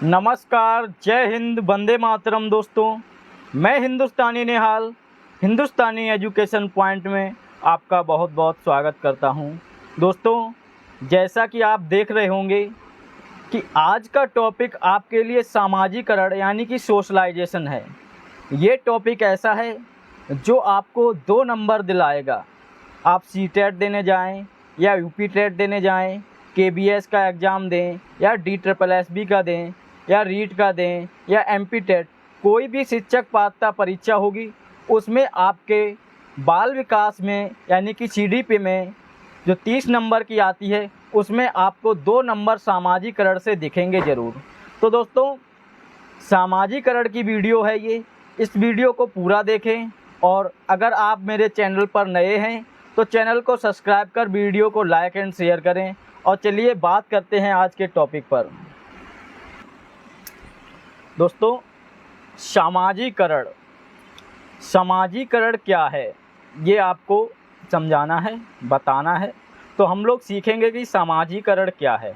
नमस्कार, जय हिंद, वंदे मातरम। दोस्तों, मैं हिंदुस्तानी निहाल हिंदुस्तानी एजुकेशन पॉइंट में आपका बहुत बहुत स्वागत करता हूं। दोस्तों, जैसा कि आप देख रहे होंगे कि आज का टॉपिक आपके लिए सामाजिकरण यानी कि सोशलाइजेशन है। ये टॉपिक ऐसा है जो आपको 2 नंबर दिलाएगा। आप सीटेट देने जाएं या यूपी टेट देने जाएं, केबीएस का एग्ज़ाम दें या DSSB का दें या रीट का दें या एमपी टेट, कोई भी शिक्षक पात्रता परीक्षा होगी उसमें आपके बाल विकास में यानी कि CDP में जो 30 नंबर की आती है उसमें आपको 2 नंबर सामाजिकरण से दिखेंगे ज़रूर। तो दोस्तों, सामाजिकरण की वीडियो है ये, इस वीडियो को पूरा देखें और अगर आप मेरे चैनल पर नए हैं तो चैनल को सब्सक्राइब कर वीडियो को लाइक एंड शेयर करें। और चलिए बात करते हैं आज के टॉपिक पर। दोस्तों, सामाजिकरण क्या है ये आपको समझाना है, बताना है। तो हम लोग सीखेंगे कि सामाजिकरण क्या है।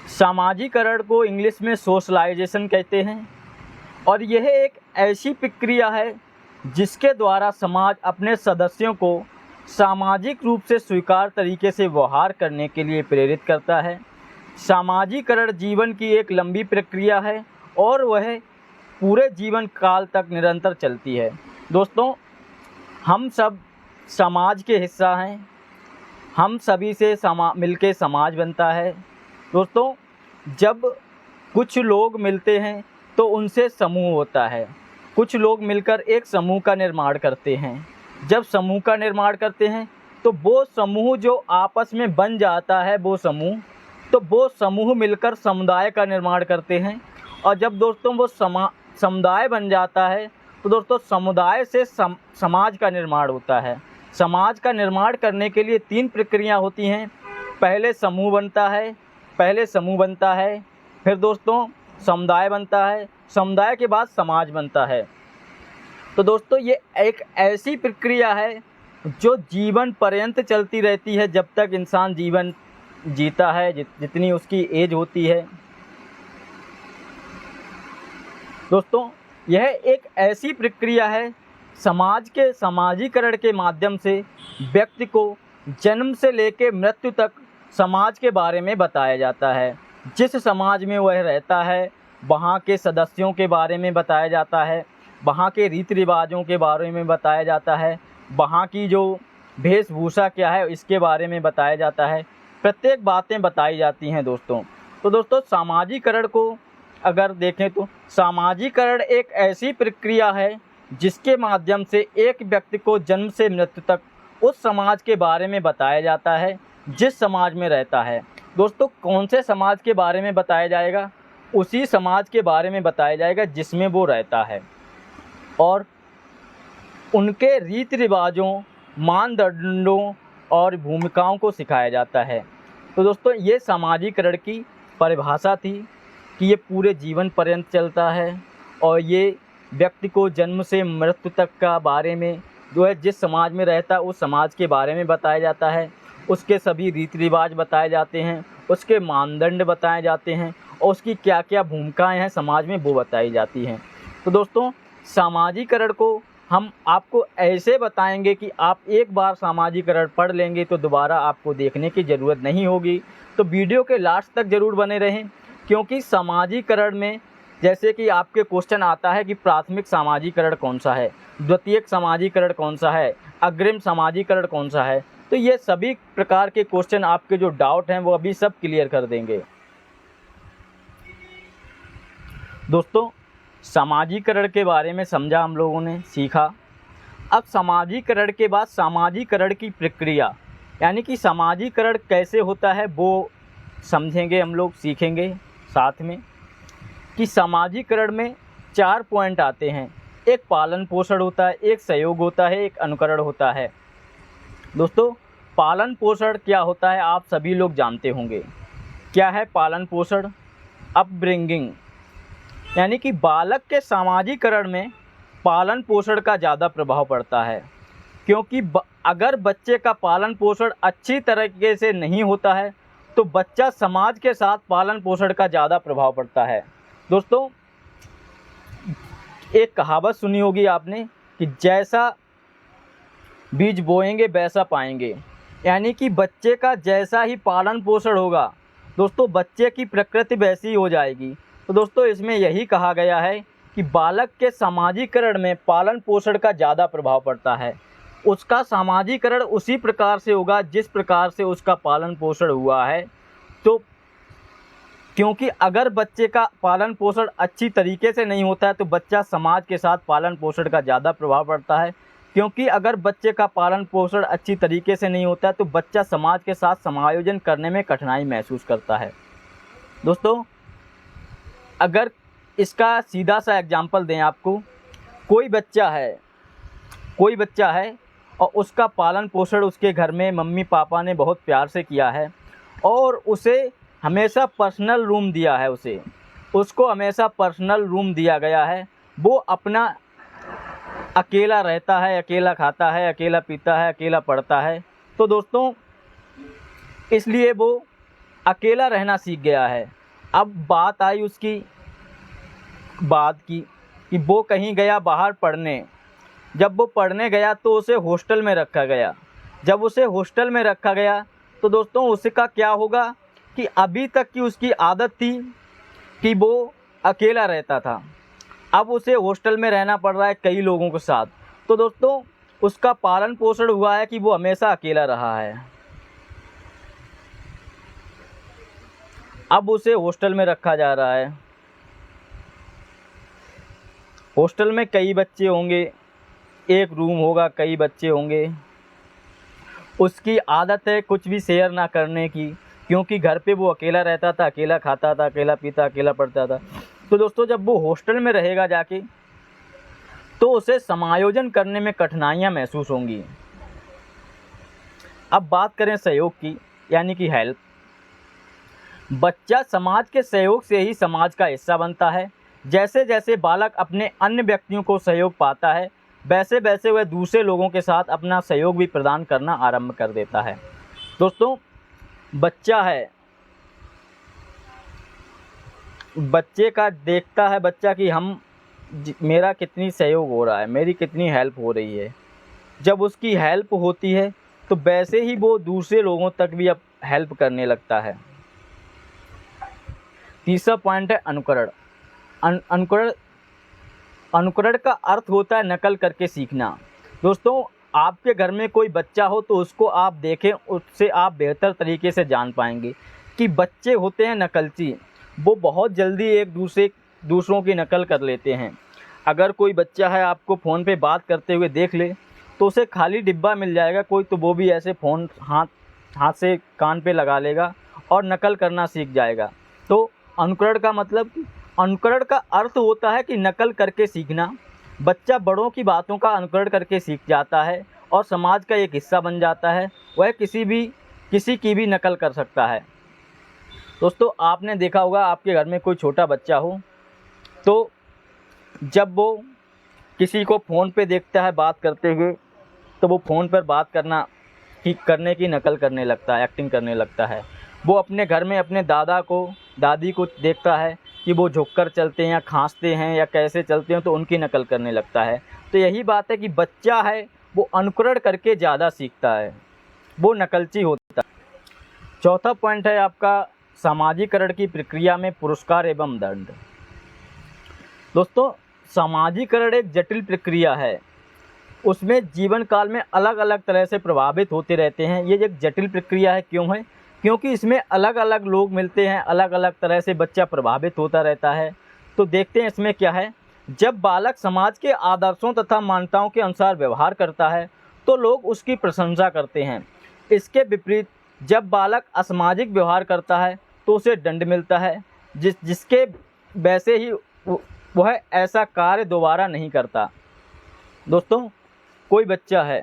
सामाजिकरण को इंग्लिश में सोशलाइजेशन कहते हैं और यह एक ऐसी प्रक्रिया है जिसके द्वारा समाज अपने सदस्यों को सामाजिक रूप से स्वीकार तरीके से व्यवहार करने के लिए प्रेरित करता है। सामाजिकरण जीवन की एक लंबी प्रक्रिया है और वह पूरे जीवन काल तक निरंतर चलती है। दोस्तों, हम सब समाज के हिस्सा हैं, हम सभी से मिलके समाज बनता है। दोस्तों, जब कुछ लोग मिलते हैं तो उनसे समूह होता है। कुछ लोग मिलकर एक समूह का निर्माण करते हैं। जब समूह का निर्माण करते हैं तो वो समूह जो आपस में बन जाता है वो समूह मिलकर समुदाय का निर्माण करते हैं। और जब दोस्तों वो समुदाय बन जाता है तो दोस्तों समुदाय से समाज का निर्माण होता है। समाज का निर्माण करने के लिए 3 प्रक्रिया होती हैं। पहले समूह बनता है, फिर दोस्तों समुदाय बनता है, समुदाय के बाद समाज बनता है। तो दोस्तों, ये एक ऐसी प्रक्रिया है जो जीवन पर्यंत चलती रहती है, जब तक इंसान जीवन जीता है, जितनी उसकी एज होती है। दोस्तों, यह एक ऐसी प्रक्रिया है समाज के सामाजिकरण के माध्यम से व्यक्ति को जन्म से लेकर मृत्यु तक समाज के बारे में बताया जाता है। जिस समाज में वह रहता है वहाँ के सदस्यों के बारे में बताया जाता है, वहाँ के रीति रिवाजों के बारे में बताया जाता है, वहाँ की जो वेशभूषा क्या है इसके बारे में बताया जाता है। प्रत्येक बातें बताई जाती हैं दोस्तों। तो दोस्तों, सामाजिकरण को अगर देखें तो सामाजिकरण एक ऐसी प्रक्रिया है जिसके माध्यम से एक व्यक्ति को जन्म से मृत्यु तक उस समाज के बारे में बताया जाता है जिस समाज में रहता है। दोस्तों, कौन से समाज के बारे में बताया जाएगा? उसी समाज के बारे में बताया जाएगा जिसमें वो रहता है और उनके रीति रिवाजों, मानदंडों और भूमिकाओं को सिखाया जाता है। तो दोस्तों, ये सामाजिकरण की परिभाषा थी कि ये पूरे जीवन पर्यंत चलता है और ये व्यक्ति को जन्म से मृत्यु तक का बारे में जो है जिस समाज में रहता है उस समाज के बारे में बताया जाता है। उसके सभी रीति रिवाज बताए जाते हैं, उसके मानदंड बताए जाते हैं और उसकी क्या क्या भूमिकाएँ हैं समाज में वो बताई जाती हैं। तो दोस्तों, सामाजिकरण को हम आपको ऐसे बताएंगे कि आप एक बार सामाजिकरण पढ़ लेंगे तो दोबारा आपको देखने की ज़रूरत नहीं होगी। तो वीडियो के लास्ट तक ज़रूर बने रहें, क्योंकि सामाजिकरण में जैसे कि आपके क्वेश्चन आता है कि प्राथमिक सामाजिकरण कौन सा है, द्वितीयक सामाजिकरण कौन सा है, अग्रिम सामाजिकरण कौन सा है, तो ये सभी प्रकार के क्वेश्चन आपके जो डाउट हैं वो अभी सब क्लियर कर देंगे। दोस्तों, सामाजिकरण के बारे में समझा, हम लोगों ने सीखा। अब सामाजिकरण के बाद सामाजिकरण की प्रक्रिया यानी कि सामाजिकरण कैसे होता है वो समझेंगे, हम लोग सीखेंगे साथ में कि सामाजिकरण में 4 पॉइंट आते हैं। एक पालन पोषण होता है, एक सहयोग होता है, एक अनुकरण होता है। दोस्तों, पालन पोषण क्या होता है आप सभी लोग जानते होंगे। क्या है पालन पोषण? अपब्रिंगिंग, यानी कि बालक के सामाजिकरण में पालन पोषण का ज़्यादा प्रभाव पड़ता है, क्योंकि अगर बच्चे का पालन पोषण अच्छी तरीके से नहीं होता है तो बच्चा समाज के साथ पालन पोषण का ज़्यादा प्रभाव पड़ता है। दोस्तों, एक कहावत सुनी होगी आपने कि जैसा बीज बोएंगे वैसा पाएंगे, यानी कि बच्चे का जैसा ही पालन पोषण होगा दोस्तों, बच्चे की प्रकृति वैसी ही हो जाएगी। तो दोस्तों, इसमें यही कहा गया है कि बालक के सामाजिकरण में पालन पोषण का ज़्यादा प्रभाव पड़ता है। उसका सामाजिकरण उसी प्रकार से होगा जिस प्रकार से उसका पालन पोषण हुआ है। तो क्योंकि अगर बच्चे का पालन पोषण अच्छी तरीके से नहीं होता है तो बच्चा समाज के साथ पालन पोषण का ज़्यादा प्रभाव पड़ता है। क्योंकि अगर बच्चे का पालन पोषण अच्छी तरीके से नहीं होता है तो बच्चा समाज के साथ समायोजन करने में कठिनाई महसूस करता है। दोस्तों, अगर इसका सीधा सा एग्जाम्पल दें आपको, कोई बच्चा है और उसका पालन पोषण उसके घर में मम्मी पापा ने बहुत प्यार से किया है और उसे हमेशा पर्सनल रूम दिया है, उसको हमेशा पर्सनल रूम दिया गया है। वो अपना अकेला रहता है, अकेला खाता है, अकेला पीता है, अकेला पढ़ता है। तो दोस्तों, इसलिए वो अकेला रहना सीख गया है। अब बात आई उसकी बात की कि वो कहीं गया बाहर पढ़ने। जब वो पढ़ने गया तो उसे हॉस्टल में रखा गया। जब उसे हॉस्टल में रखा गया तो दोस्तों, उसका क्या होगा कि अभी तक की उसकी आदत थी कि वो अकेला रहता था, अब उसे हॉस्टल में रहना पड़ रहा है कई लोगों के साथ। तो दोस्तों, उसका पालन पोषण हुआ है कि वो हमेशा अकेला रहा है। अब उसे हॉस्टल में रखा जा रहा है। हॉस्टल में कई बच्चे होंगे, एक रूम होगा, कई बच्चे होंगे। उसकी आदत है कुछ भी शेयर ना करने की, क्योंकि घर पे वो अकेला रहता था, अकेला खाता था, अकेला पीता, अकेला पढ़ता था। तो दोस्तों, जब वो हॉस्टल में रहेगा जाके तो उसे समायोजन करने में कठिनाइयाँ महसूस होंगी। अब बात करें सहयोग की, यानी कि हेल्प। बच्चा समाज के सहयोग से ही समाज का हिस्सा बनता है। जैसे जैसे बालक अपने अन्य व्यक्तियों को सहयोग पाता है वैसे वैसे वह दूसरे लोगों के साथ अपना सहयोग भी प्रदान करना आरंभ कर देता है। दोस्तों, बच्चे का देखता है बच्चा कि मेरा कितनी सहयोग हो रहा है, मेरी कितनी हेल्प हो रही है। जब उसकी हेल्प होती है तो वैसे ही वो दूसरे लोगों तक भी अब हेल्प करने लगता है। तीसरा पॉइंट है अनुकरण। अनुकरण का अर्थ होता है नकल करके सीखना। दोस्तों, आपके घर में कोई बच्चा हो तो उसको आप देखें, उससे आप बेहतर तरीके से जान पाएंगे कि बच्चे होते हैं नकलची। वो बहुत जल्दी एक दूसरों की नकल कर लेते हैं। अगर कोई बच्चा है आपको फ़ोन पे बात करते हुए देख ले तो उसे खाली डिब्बा मिल जाएगा कोई, तो वो भी ऐसे फ़ोन हाथ से कान पे लगा लेगा और नकल करना सीख जाएगा। तो अनुकरण का अर्थ होता है कि नकल करके सीखना। बच्चा बड़ों की बातों का अनुकरण करके सीख जाता है और समाज का एक हिस्सा बन जाता है। वह किसी की भी नकल कर सकता है। दोस्तों, आपने देखा होगा आपके घर में कोई छोटा बच्चा हो तो जब वो किसी को फ़ोन पे देखता है बात करते हुए तो वो फ़ोन पर बात करने की नकल करने लगता है, एक्टिंग करने लगता है। वो अपने घर में अपने दादी को देखता है कि वो झुककर चलते हैं या खांसते हैं या कैसे चलते हैं, तो उनकी नकल करने लगता है। तो यही बात है कि बच्चा है वो अनुकरण करके ज़्यादा सीखता है, वो नकलची होता है। चौथा पॉइंट है आपका सामाजिकरण की प्रक्रिया में पुरस्कार एवं दंड। दोस्तों, सामाजिकरण एक जटिल प्रक्रिया है। उसमें जीवन काल में अलग अलग तरह से प्रभावित होते रहते हैं। ये एक जटिल प्रक्रिया है। क्यों है? क्योंकि इसमें अलग अलग लोग मिलते हैं, अलग अलग तरह से बच्चा प्रभावित होता रहता है। तो देखते हैं इसमें क्या है। जब बालक समाज के आदर्शों तथा मान्यताओं के अनुसार व्यवहार करता है तो लोग उसकी प्रशंसा करते हैं। इसके विपरीत जब बालक असामाजिक व्यवहार करता है तो उसे दंड मिलता है, जिसके वैसे ही वह ऐसा कार्य दोबारा नहीं करता। दोस्तों, कोई बच्चा है,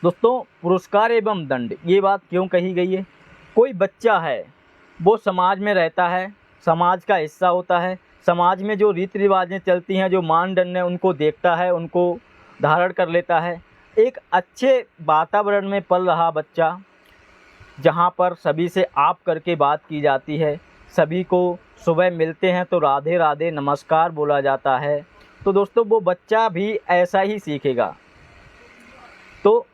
दोस्तों पुरस्कार एवं दंड, ये बात क्यों कही गई है? कोई बच्चा है वो समाज में रहता है, समाज का हिस्सा होता है, समाज में जो रीति रिवाजें चलती हैं, जो मानदंड हैं, उनको देखता है, उनको धारण कर लेता है। एक अच्छे वातावरण में पल रहा बच्चा जहाँ पर सभी से आप करके बात की जाती है, सभी को सुबह मिलते हैं तो राधे राधे नमस्कार बोला जाता है, तो दोस्तों वो बच्चा भी ऐसा ही सीखेगा। तो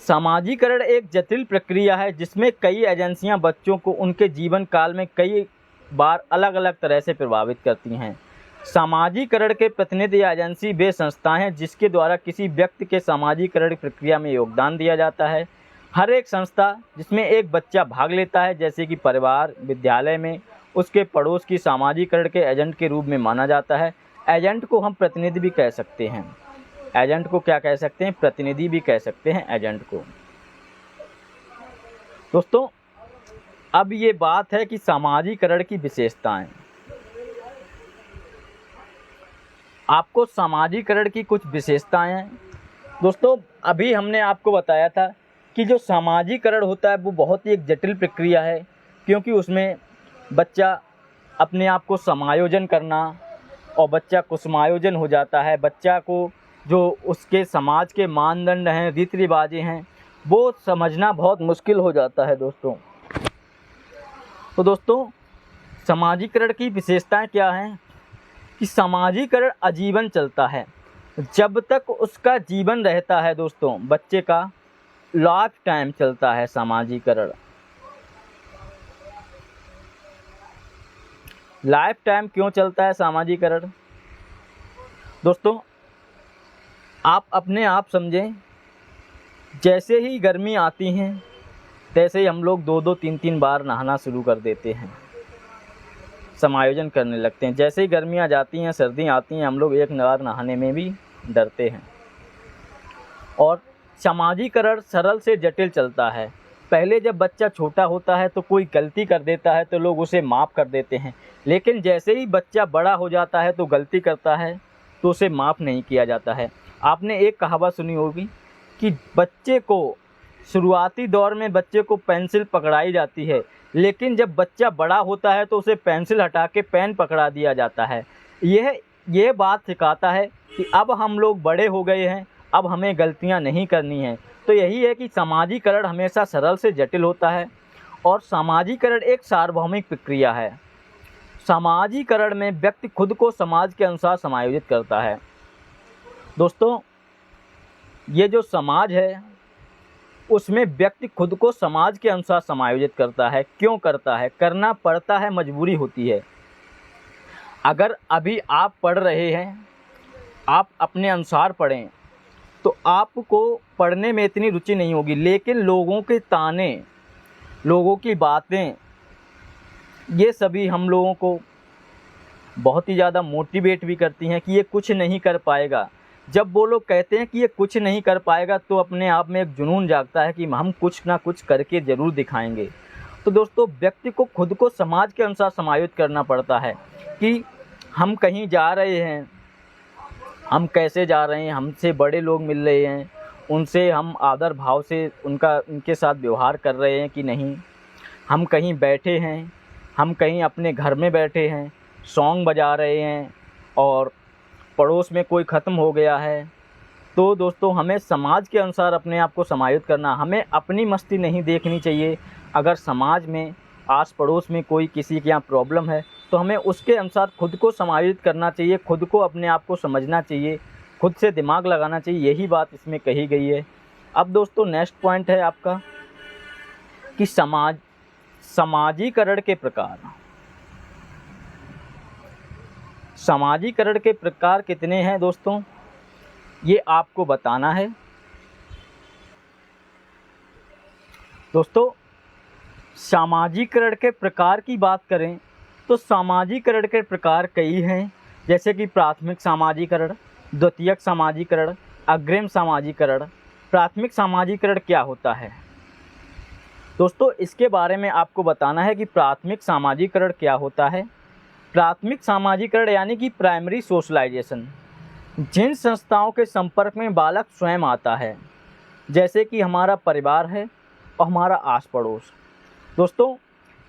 सामाजिकरण एक जटिल प्रक्रिया है जिसमें कई एजेंसियां बच्चों को उनके जीवन काल में कई बार अलग अलग तरह से प्रभावित करती हैं। सामाजिकरण के प्रतिनिधि एजेंसी वे संस्थाएं हैं जिसके द्वारा किसी व्यक्ति के सामाजिकरण प्रक्रिया में योगदान दिया जाता है। हर एक संस्था जिसमें एक बच्चा भाग लेता है, जैसे कि परिवार, विद्यालय में उसके पड़ोस की सामाजिकरण के एजेंट के रूप में माना जाता है। एजेंट को हम प्रतिनिधि भी कह सकते हैं। एजेंट को क्या कह सकते हैं? प्रतिनिधि भी कह सकते हैं एजेंट को। दोस्तों, अब ये बात है कि सामाजिकरण की विशेषताएं। आपको सामाजिकरण की कुछ विशेषताएं हैं। दोस्तों, अभी हमने आपको बताया था कि जो सामाजिकरण होता है वो बहुत ही एक जटिल प्रक्रिया है, क्योंकि उसमें बच्चा अपने आप को समायोजन करना, और बच्चा कुसुमायोजन हो जाता है। बच्चा को जो उसके समाज के मानदंड हैं, रीति रिवाजें हैं, वो समझना बहुत मुश्किल हो जाता है दोस्तों। तो दोस्तों, सामाजिकरण की विशेषताएं क्या हैं कि सामाजिकरण आजीवन चलता है। जब तक उसका जीवन रहता है दोस्तों, बच्चे का लाइफ टाइम चलता है सामाजिकरण। लाइफ टाइम क्यों चलता है सामाजिकरण? दोस्तों, आप अपने आप समझें, जैसे ही गर्मी आती हैं तैसे ही हम लोग 2-2, 3-3 बार नहाना शुरू कर देते हैं, समायोजन करने लगते हैं। जैसे ही गर्मियाँ जाती हैं, सर्दियाँ आती हैं, हम लोग एक बार नहाने में भी डरते हैं। और सामाजिकरण सरल से जटिल चलता है। पहले जब बच्चा छोटा होता है तो कोई गलती कर देता है तो लोग उसे माफ़ कर देते हैं, लेकिन जैसे ही बच्चा बड़ा हो जाता है तो गलती करता है तो उसे माफ़ नहीं किया जाता है। आपने एक कहावत सुनी होगी कि बच्चे को शुरुआती दौर में बच्चे को पेंसिल पकड़ाई जाती है, लेकिन जब बच्चा बड़ा होता है तो उसे पेंसिल हटा के पेन पकड़ा दिया जाता है। यह बात सिखाता है कि अब हम लोग बड़े हो गए हैं, अब हमें गलतियां नहीं करनी हैं। तो यही है कि सामाजिकरण हमेशा सरल से जटिल होता है, और सामाजिकरण एक सार्वभौमिक प्रक्रिया है। सामाजिकरण में व्यक्ति खुद को समाज के अनुसार समायोजित करता है। दोस्तों, ये जो समाज है उसमें व्यक्ति खुद को समाज के अनुसार समायोजित करता है। क्यों करता है? करना पड़ता है, मजबूरी होती है। अगर अभी आप पढ़ रहे हैं, आप अपने अनुसार पढ़ें तो आपको पढ़ने में इतनी रुचि नहीं होगी, लेकिन लोगों के ताने, लोगों की बातें, ये सभी हम लोगों को बहुत ही ज़्यादा मोटिवेट भी करती हैं कि ये कुछ नहीं कर पाएगा। जब वो लोग कहते हैं कि ये कुछ नहीं कर पाएगा तो अपने आप में एक जुनून जागता है कि हम कुछ ना कुछ करके ज़रूर दिखाएंगे। तो दोस्तों, व्यक्ति को खुद को समाज के अनुसार समायोजित करना पड़ता है कि हम कहीं जा रहे हैं, हम कैसे जा रहे हैं, हमसे बड़े लोग मिल रहे हैं, उनसे हम आदर भाव से उनके साथ व्यवहार कर रहे हैं कि नहीं। हम कहीं बैठे हैं, हम कहीं अपने घर में बैठे हैं, सॉन्ग बजा रहे हैं और पड़ोस में कोई ख़त्म हो गया है, तो दोस्तों हमें समाज के अनुसार अपने आप को समायोजित करना। हमें अपनी मस्ती नहीं देखनी चाहिए। अगर समाज में आस पड़ोस में कोई किसी के यहाँ प्रॉब्लम है तो हमें उसके अनुसार खुद को समायोजित करना चाहिए, खुद को अपने आप को समझना चाहिए, खुद से दिमाग लगाना चाहिए। यही बात इसमें कही गई है। अब दोस्तों, नेक्स्ट पॉइंट है आपका कि सामाजिकरण के प्रकार। सामाजिकरण के प्रकार कितने हैं दोस्तों, ये आपको बताना है। दोस्तों, सामाजिकरण के प्रकार की बात करें तो सामाजिकरण के प्रकार कई हैं, जैसे कि प्राथमिक सामाजिकरण, द्वितीयक सामाजिकरण, अग्रिम सामाजिकरण। प्राथमिक सामाजिकरण क्या होता है दोस्तों, इसके बारे में आपको बताना है कि प्राथमिक सामाजिकरण क्या होता है। प्राथमिक सामाजिकरण यानी कि प्राइमरी सोशलाइजेशन, जिन संस्थाओं के संपर्क में बालक स्वयं आता है, जैसे कि हमारा परिवार है और हमारा आस पड़ोस। दोस्तों,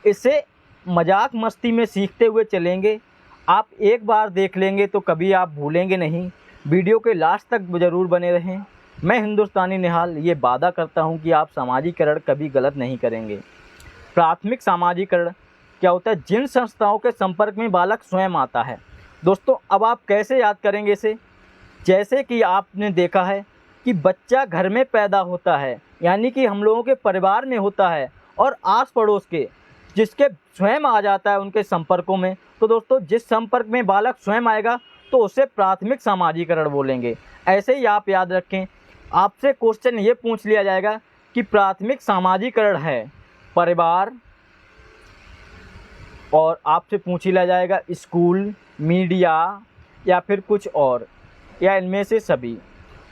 इसे मजाक मस्ती में सीखते हुए चलेंगे। आप एक बार देख लेंगे तो कभी आप भूलेंगे नहीं। वीडियो के लास्ट तक ज़रूर बने रहें। मैं हिंदुस्तानी निहाल ये वादा करता हूँ कि आप सामाजिकरण कभी गलत नहीं करेंगे। प्राथमिक सामाजिकरण क्या होता है? जिन संस्थाओं के संपर्क में बालक स्वयं आता है। दोस्तों अब आप कैसे याद करेंगे इसे? जैसे कि आपने देखा है कि बच्चा घर में पैदा होता है, यानी कि हम लोगों के परिवार में होता है, और आस पड़ोस के जिसके स्वयं आ जाता है उनके संपर्कों में। तो दोस्तों जिस संपर्क में बालक स्वयं आएगा तो उसे प्राथमिक सामाजिकरण बोलेंगे। ऐसे ही आप याद रखें, आपसे क्वेश्चन ये पूछ लिया जाएगा कि प्राथमिक सामाजिकरण है परिवार, और आपसे पूछ लिया जाएगा स्कूल, मीडिया या फिर कुछ और, या इनमें से सभी।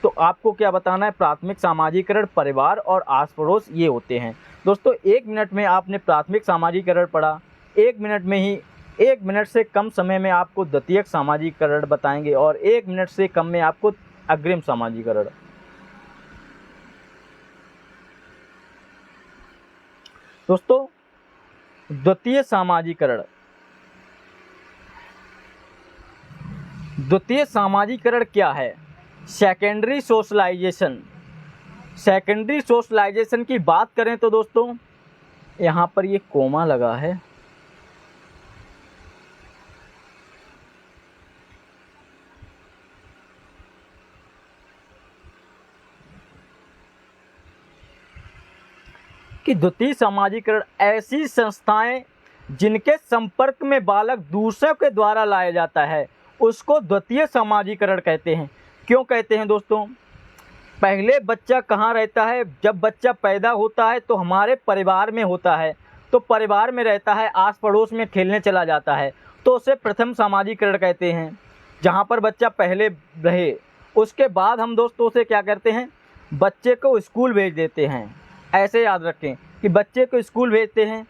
तो आपको क्या बताना है? प्राथमिक सामाजिकरण परिवार और आस पड़ोस ये होते हैं। दोस्तों 1 मिनट में आपने प्राथमिक सामाजिकरण पढ़ा। 1 मिनट में ही 1 मिनट से कम समय में आपको द्वितीयक सामाजिकरण बताएंगे, और 1 मिनट से कम में आपको अग्रिम सामाजिकरण। दोस्तों द्वितीय सामाजिकरण, द्वितीय सामाजिकरण क्या है? Secondary socialisation. सेकेंडरी सोशलाइजेशन की बात करें तो दोस्तों यहाँ पर ये कोमा लगा है, कि द्वितीय सामाजिकरण ऐसी संस्थाएं जिनके संपर्क में बालक दूसरों के द्वारा लाया जाता है उसको द्वितीय सामाजिकरण कहते हैं। क्यों कहते हैं दोस्तों? पहले बच्चा कहाँ रहता है? जब बच्चा पैदा होता है तो हमारे परिवार में होता है, तो परिवार में रहता है, आस पड़ोस में खेलने चला जाता है, तो उसे प्रथम सामाजिकरण कहते हैं, जहाँ पर बच्चा पहले रहे। उसके बाद हम दोस्तों से क्या करते हैं? बच्चे को स्कूल भेज देते हैं। ऐसे याद रखें कि बच्चे को स्कूल भेजते हैं,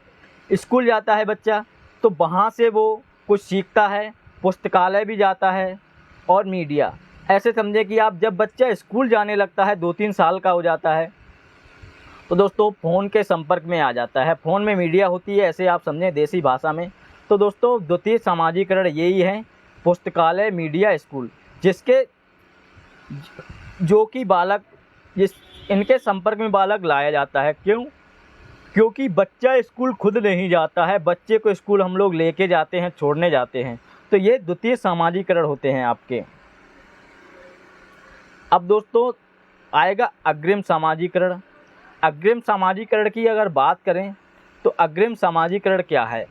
स्कूल जाता है बच्चा, तो वहाँ से वो कुछ सीखता है, पुस्तकालय भी जाता है, और मीडिया। ऐसे समझे कि आप जब बच्चा स्कूल जाने लगता है, 2-3 साल का हो जाता है, तो दोस्तों फ़ोन के संपर्क में आ जाता है। फ़ोन में मीडिया होती है, ऐसे आप समझें देसी भाषा में। तो दोस्तों द्वितीय सामाजिकरण यही है, पुस्तकालय, मीडिया, स्कूल, जिसके जो कि बालक इनके संपर्क में बालक लाया जाता है। क्यों? क्योंकि बच्चा स्कूल खुद नहीं जाता है, बच्चे को स्कूल हम लोग लेके जाते हैं, छोड़ने जाते हैं। तो ये द्वितीय सामाजिकरण होते हैं आपके। अब दोस्तों आएगा अग्रिम सामाजिकरण। अग्रिम सामाजिकरण की अगर बात करें तो अग्रिम सामाजिकरण क्या है?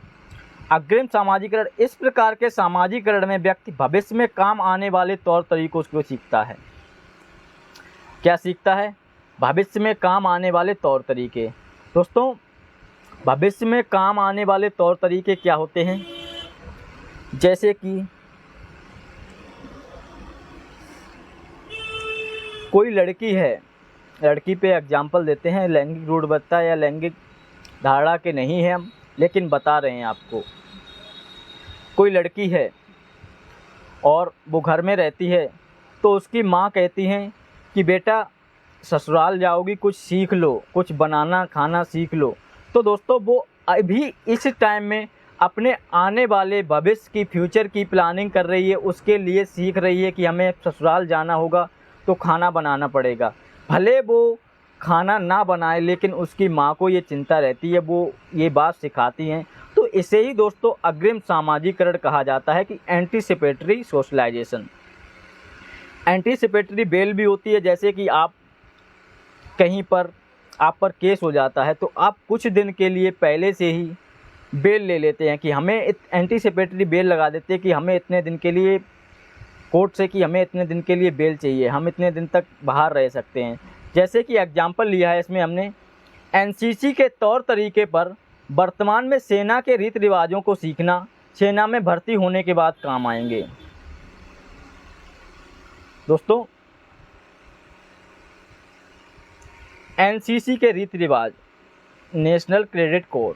अग्रिम सामाजिकरण इस प्रकार के सामाजिकरण में व्यक्ति भविष्य में काम आने वाले तौर तरीकों को सीखता है। क्या सीखता है? भविष्य में काम आने वाले तौर तरीके। दोस्तों भविष्य में काम आने वाले तौर तरीके क्या होते हैं? जैसे कि कोई लड़की है, लड़की पे एग्जाम्पल देते हैं, लैंगिक रूढ़िबद्धता या लैंगिक धारणा के नहीं है हम, लेकिन बता रहे हैं आपको। कोई लड़की है और वो घर में रहती है, तो उसकी माँ कहती हैं कि बेटा ससुराल जाओगी, कुछ सीख लो, कुछ बनाना खाना सीख लो। तो दोस्तों वो अभी इस टाइम में अपने आने वाले भविष्य की, फ्यूचर की प्लानिंग कर रही है, उसके लिए सीख रही है कि हमें ससुराल जाना होगा तो खाना बनाना पड़ेगा। भले वो खाना ना बनाए, लेकिन उसकी माँ को ये चिंता रहती है, वो ये बात सिखाती हैं। तो इसे ही दोस्तों अग्रिम सामाजिकरण कहा जाता है कि एंटीसिपेटरी सोशलाइजेशन। एंटीसिपेटरी बेल भी होती है, जैसे कि आप कहीं पर आप पर केस हो जाता है तो आप कुछ दिन के लिए पहले से ही बेल ले लेते हैं कि हमें एंटीसिपेटरी बेल लगा देते हैं कि हमें इतने दिन के लिए कोर्ट से कि हमें इतने दिन के लिए बेल चाहिए, हम इतने दिन तक बाहर रह सकते हैं। जैसे कि एग्जाम्पल लिया है इसमें हमने, एनसीसी के तौर तरीके पर वर्तमान में सेना के रीति रिवाजों को सीखना सेना में भर्ती होने के बाद काम आएंगे। दोस्तों एनसीसी के रीति रिवाज, नेशनल क्रेडिट कोर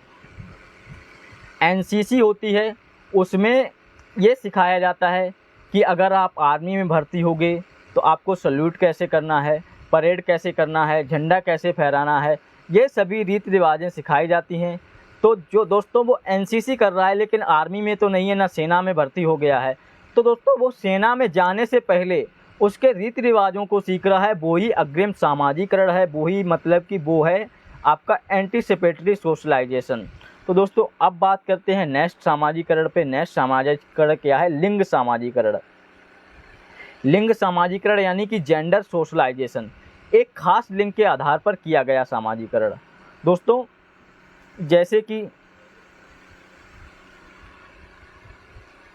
एनसीसी होती है, उसमें ये सिखाया जाता है कि अगर आप आर्मी में भर्ती होगे तो आपको सल्यूट कैसे करना है, परेड कैसे करना है, झंडा कैसे फहराना है, ये सभी रीति रिवाजें सिखाई जाती हैं। तो जो दोस्तों वो एनसीसी कर रहा है लेकिन आर्मी में तो नहीं है, ना सेना में भर्ती हो गया है, तो दोस्तों वो सेना में जाने से पहले उसके रीति रिवाजों को सीख रहा है, वो ही अग्रिम सामाजिकरण है, वो ही मतलब कि वो है आपका एंटीसिपेटरी सोशलाइजेशन। तो दोस्तों अब बात करते हैं नेक्स्ट सामाजिकरण पे। नेक्स्ट सामाजिकरण क्या है? लिंग सामाजिकरण। लिंग सामाजिकरण यानी कि जेंडर सोशलाइजेशन, एक खास लिंग के आधार पर किया गया सामाजिकरण। दोस्तों जैसे कि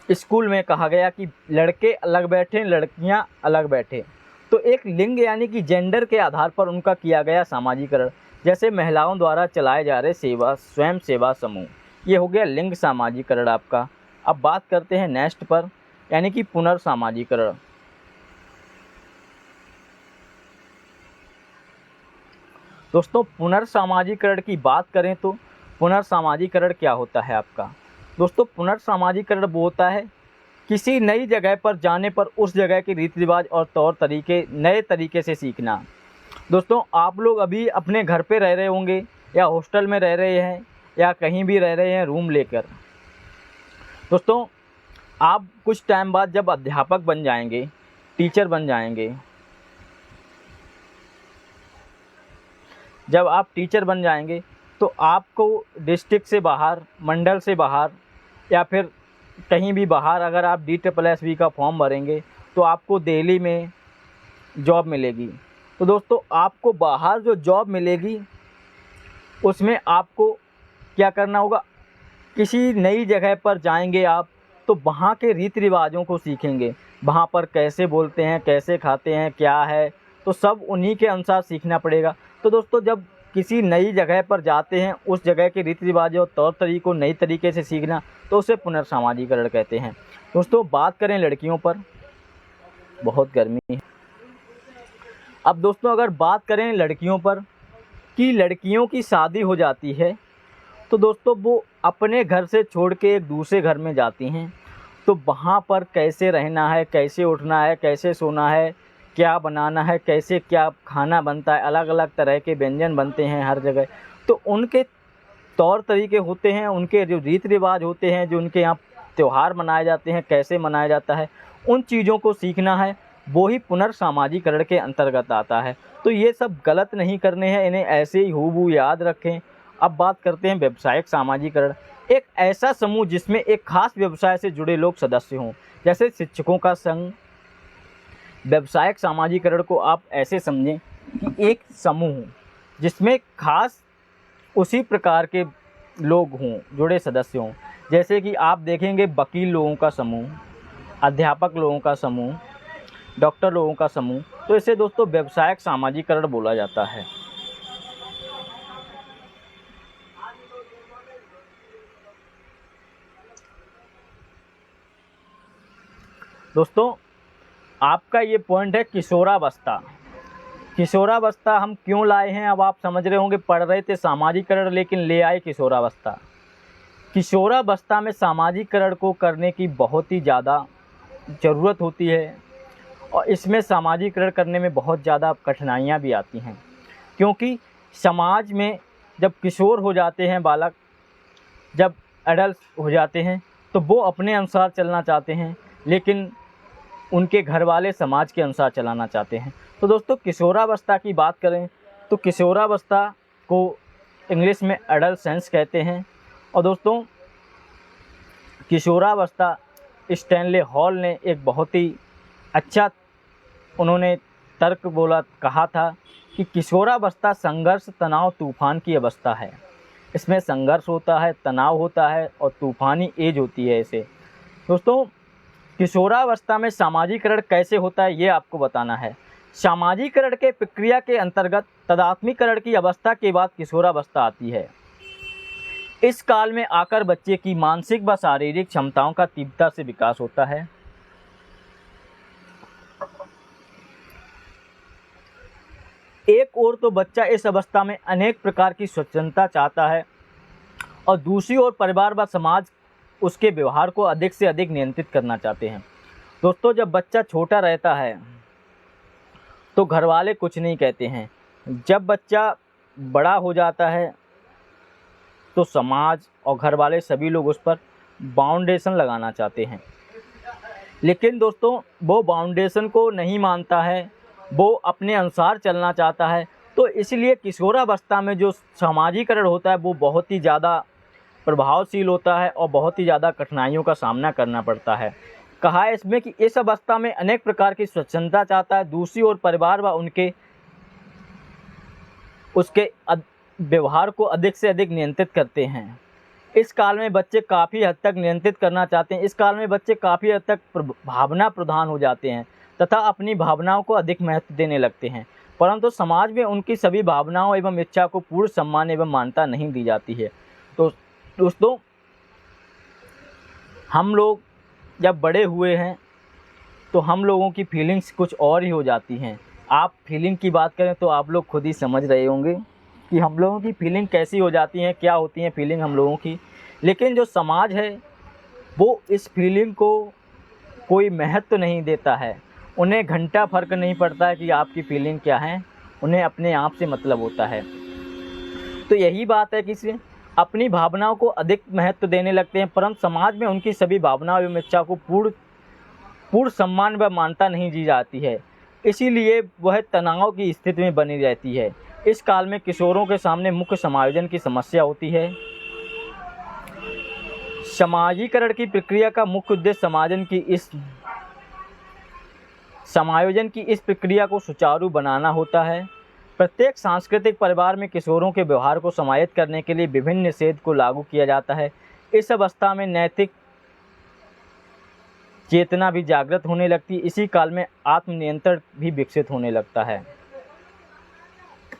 स्कूल में कहा गया कि लड़के अलग बैठे, लड़कियां अलग बैठे, तो एक लिंग यानी कि जेंडर के आधार पर उनका किया गया सामाजिकरण। जैसे महिलाओं द्वारा चलाए जा रहे स्वयं सेवा समूह, ये हो गया लिंग सामाजिकरण आपका। अब बात करते हैं नेक्स्ट पर, यानी कि पुनर्सामाजिकरण। दोस्तों पुनर्सामाजिकरण की बात करें तो पुनर्सामाजिकरण क्या होता है आपका? दोस्तों पुनर्सामाजिकरण वो होता है किसी नई जगह पर जाने पर उस जगह के रीति रिवाज और तौर तरीके नए तरीके से सीखना। दोस्तों आप लोग अभी अपने घर पे रह रहे होंगे या हॉस्टल में रह रहे हैं या कहीं भी रह रहे हैं रूम लेकर। दोस्तों आप कुछ टाइम बाद जब अध्यापक बन जाएंगे, टीचर बन जाएंगे, जब आप टीचर बन जाएंगे तो आपको डिस्ट्रिक्ट से बाहर, मंडल से बाहर या फिर कहीं भी बाहर अगर आप DSSB का फॉर्म भरेंगे तो आपको दिल्ली में जॉब मिलेगी। तो दोस्तों आपको बाहर जो जॉब मिलेगी उसमें आपको क्या करना होगा? किसी नई जगह पर जाएंगे आप तो वहाँ के रीति रिवाजों को सीखेंगे, वहाँ पर कैसे बोलते हैं, कैसे खाते हैं, क्या है, तो सब उन्हीं के अनुसार सीखना पड़ेगा। तो दोस्तों जब किसी नई जगह पर जाते हैं उस जगह के रीति रिवाज और तौर तरीकों नई तरीके से सीखना, तो उसे पुनर्सामाजिकरण कहते हैं। दोस्तों बात करें लड़कियों पर, बहुत गर्मी है। अब दोस्तों अगर बात करें लड़कियों पर कि लड़कियों की शादी हो जाती है तो दोस्तों वो अपने घर से छोड़ के एक दूसरे घर में जाती हैं, तो वहाँ पर कैसे रहना है, कैसे उठना है, कैसे सोना है, क्या बनाना है, कैसे क्या खाना बनता है, अलग अलग तरह के व्यंजन बनते हैं हर जगह। तो उनके तौर तरीके होते हैं, उनके जो रीति रिवाज होते हैं, जो उनके यहाँ त्यौहार मनाए जाते हैं, कैसे मनाया जाता है, उन चीज़ों को सीखना है, वो ही पुनर्सामाजिकरण के अंतर्गत आता है। तो ये सब गलत नहीं करने हैं, इन्हें ऐसे ही हूबहू याद रखें। अब बात करते हैं व्यावसायिक सामाजिकरण। एक ऐसा समूह जिसमें एक खास व्यवसाय से जुड़े लोग सदस्य हों, जैसे शिक्षकों का संघ। व्यावसायिक सामाजिकरण को आप ऐसे समझें कि एक समूह जिसमें खास उसी प्रकार के लोग हों, जुड़े सदस्य हों। जैसे कि आप देखेंगे वकील लोगों का समूह, अध्यापक लोगों का समूह, डॉक्टर लोगों का समूह, तो इसे दोस्तों व्यावसायिक सामाजिकरण बोला जाता है। दोस्तों आपका ये पॉइंट है किशोरावस्था। किशोरावस्था हम क्यों लाए हैं? अब आप समझ रहे होंगे, पढ़ रहे थे सामाजिकरण लेकिन ले आए किशोरावस्था। किशोरावस्था में सामाजिकरण को करने की बहुत ही ज़्यादा ज़रूरत होती है और इसमें सामाजिकरण करने में बहुत ज़्यादा कठिनाइयाँ भी आती हैं, क्योंकि समाज में जब किशोर हो जाते हैं बालक, जब एडल्ट हो जाते हैं तो वो अपने अनुसार चलना चाहते हैं, लेकिन उनके घर वाले समाज के अनुसार चलाना चाहते हैं। तो दोस्तों किशोरावस्था की बात करें तो किशोरावस्था को इंग्लिश में एडोलेसेंस कहते हैं। और दोस्तों किशोरावस्था स्टैनले हॉल ने एक बहुत ही अच्छा उन्होंने तर्क बोला, कहा था कि किशोरावस्था संघर्ष, तनाव, तूफान की अवस्था है। इसमें संघर्ष होता है, तनाव होता है और तूफानी एज होती है इसे। दोस्तों किशोरावस्था में सामाजिकरण कैसे होता है ये आपको बताना है। सामाजिकरण के प्रक्रिया के अंतर्गत तदात्मीकरण की अवस्था के बाद किशोरावस्था आती है। इस काल में आकर बच्चे की मानसिक व शारीरिक क्षमताओं का तीव्रता से विकास होता है। एक ओर तो बच्चा इस अवस्था में अनेक प्रकार की स्वतंत्रता चाहता है और दूसरी ओर परिवार व समाज उसके व्यवहार को अधिक से अधिक नियंत्रित करना चाहते हैं। दोस्तों जब बच्चा छोटा रहता है तो घर वाले कुछ नहीं कहते हैं, जब बच्चा बड़ा हो जाता है तो समाज और घर वाले सभी लोग उस पर बाउंडेशन लगाना चाहते हैं। लेकिन दोस्तों वो बाउंडेशन को नहीं मानता है, वो अपने अनुसार चलना चाहता है। तो इसलिए किशोरावस्था में जो सामाजिकरण होता है वो बहुत ही ज़्यादा प्रभावशील होता है और बहुत ही ज़्यादा कठिनाइयों का सामना करना पड़ता है। कहा है इसमें कि इस अवस्था में अनेक प्रकार की स्वच्छंदता चाहता है, दूसरी ओर परिवार व उसके व्यवहार को अधिक से अधिक नियंत्रित करते हैं। इस काल में बच्चे काफ़ी हद तक नियंत्रित करना चाहते हैं। इस काल में बच्चे काफ़ी हद तक भावना प्रधान हो जाते हैं तथा अपनी भावनाओं को अधिक महत्व देने लगते हैं, परंतु समाज में उनकी सभी भावनाओं एवं इच्छा को पूर्ण सम्मान एवं मान्यता नहीं दी जाती है। तो दोस्तों, हम लोग जब बड़े हुए हैं तो हम लोगों की फीलिंग्स कुछ और ही हो जाती हैं। आप फीलिंग की बात करें तो आप लोग खुद ही समझ रहे होंगे कि हम लोगों की फीलिंग कैसी हो जाती हैं, क्या होती हैं फीलिंग हम लोगों की। लेकिन जो समाज है वो इस फीलिंग को कोई महत्व नहीं देता है। उन्हें घंटा फ़र्क नहीं पड़ता है कि आपकी फीलिंग क्या है, उन्हें अपने आप से मतलब होता है। तो यही बात है कि इसे अपनी भावनाओं को अधिक महत्व देने लगते हैं, परंतु समाज में उनकी सभी भावनाओं एवं इच्छा को पूर्ण सम्मान व मान्यता नहीं दी जाती है। इसीलिए वह तनाव की स्थिति में बनी रहती है। इस काल में किशोरों के सामने मुख्य समायोजन की समस्या होती है। समाजीकरण की प्रक्रिया का मुख्य उद्देश्य समायोजन की इस प्रक्रिया को सुचारू बनाना होता है। प्रत्येक सांस्कृतिक परिवार में किशोरों के व्यवहार को समाहित करने के लिए विभिन्न निषेध को लागू किया जाता है। इस अवस्था में नैतिक चेतना भी जागृत होने लगती है। इसी काल में आत्मनियंत्रण भी विकसित होने लगता है।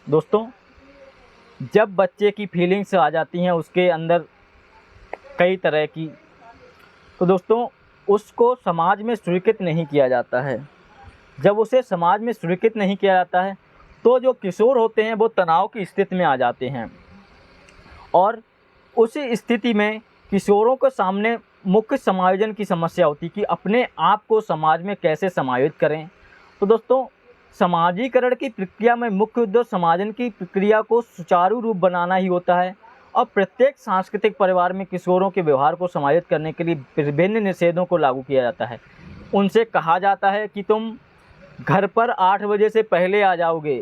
दोस्तों, जब बच्चे की फीलिंग्स आ जाती हैं उसके अंदर कई तरह की, तो दोस्तों उसको समाज में स्वीकृत नहीं किया जाता है। जब उसे समाज में स्वीकृत नहीं किया जाता है तो जो किशोर होते हैं वो तनाव की स्थिति में आ जाते हैं और उसी स्थिति में किशोरों के सामने मुख्य समायोजन की समस्या होती है कि अपने आप को समाज में कैसे समायोजित करें। तो दोस्तों, समाजीकरण की प्रक्रिया में मुख्य उद्देश्य समाजन की प्रक्रिया को सुचारू रूप बनाना ही होता है और प्रत्येक सांस्कृतिक परिवार में किशोरों के व्यवहार को समायोजित करने के लिए विभिन्न निषेधों को लागू किया जाता है। उनसे कहा जाता है कि तुम घर पर 8 बजे से पहले आ जाओगे,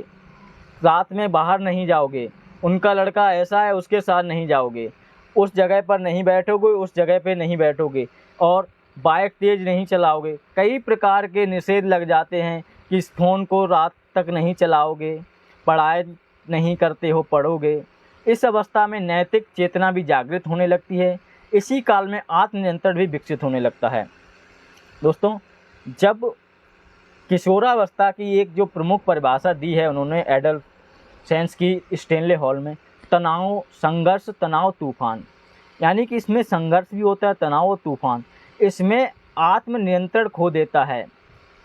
रात में बाहर नहीं जाओगे, उनका लड़का ऐसा है उसके साथ नहीं जाओगे, उस जगह पर नहीं बैठोगे, उस जगह पे नहीं बैठोगे और बाइक तेज़ नहीं चलाओगे। कई प्रकार के निषेध लग जाते हैं कि इस फ़ोन को रात तक नहीं चलाओगे, पढ़ाई नहीं करते हो, पढ़ोगे। इस अवस्था में नैतिक चेतना भी जागृत होने लगती है। इसी काल में आत्मनियंत्रण भी विकसित होने लगता है। दोस्तों, जब किशोरावस्था की एक जो प्रमुख परिभाषा दी है उन्होंने एडोलसेंस की स्टेनले हॉल में, तनाव, संघर्ष, तनाव, तूफान, यानी कि इसमें संघर्ष भी होता है, तनाव और तूफान। इसमें आत्मनियंत्रण खो देता है,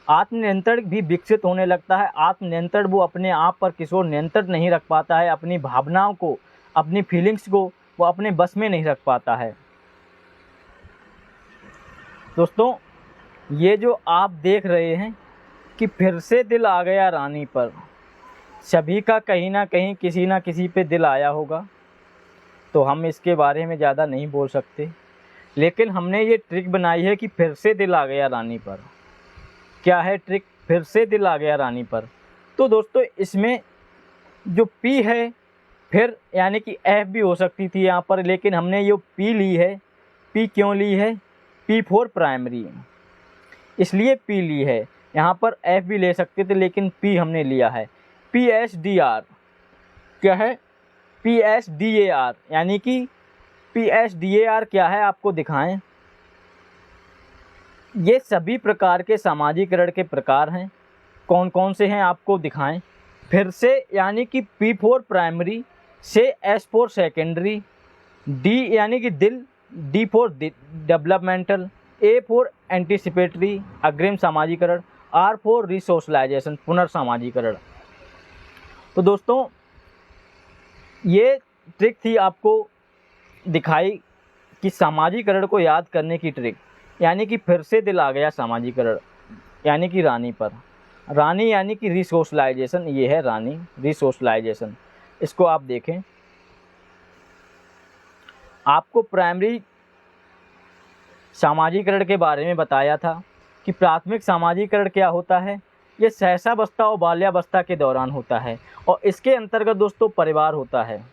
आत्मनियंत्रण भी विकसित होने लगता है। आत्मनियंत्रण, वो अपने आप पर किशोर नियंत्रण नहीं रख पाता है, अपनी भावनाओं को, अपनी फीलिंग्स को वो अपने बस में नहीं रख पाता है। दोस्तों, ये जो आप देख रहे हैं कि फिर से दिल आ गया रानी पर, सभी का कहीं ना कहीं किसी ना किसी पे दिल आया होगा। तो हम इसके बारे में ज़्यादा नहीं बोल सकते, लेकिन हमने ये ट्रिक बनाई है कि फिर से दिल आ गया रानी पर। क्या है ट्रिक? फिर से दिल आ गया रानी पर। तो दोस्तों, इसमें जो पी है, फिर यानी कि एफ भी हो सकती थी यहाँ पर, लेकिन हमने ये पी ली है। पी क्यों ली है? पी फॉर प्राइमरी, इसलिए पी ली है। यहाँ पर एफ भी ले सकते थे लेकिन पी हमने लिया है। PSDR क्या है? PSDAR, यानी कि PSDAR क्या है आपको दिखाएं। ये सभी प्रकार के सामाजिकरण के प्रकार हैं। कौन कौन से हैं आपको दिखाएं। फिर से यानी कि P फॉर प्राइमरी, से S फॉर सेकेंडरी, D यानी कि दिल, D for developmental, A for anticipatory अग्रिम सामाजिकरण, R फॉर रिसोशलाइजेशन पुनर्सामाजिकरण। तो दोस्तों, ये ट्रिक थी आपको दिखाई कि सामाजिकरण को याद करने की ट्रिक, यानी कि फिर से दिल आ गया सामाजिकरण, यानी कि रानी पर। रानी यानी कि रिसोशलाइजेशन, ये है रानी, रिसोशलाइजेशन। इसको आप देखें, आपको प्राइमरी सामाजिकरण के बारे में बताया था कि प्राथमिक सामाजिकरण क्या होता है, ये शैशवावस्था और बाल्यावस्था के दौरान होता है और इसके अंतर्गत दोस्तों परिवार होता है।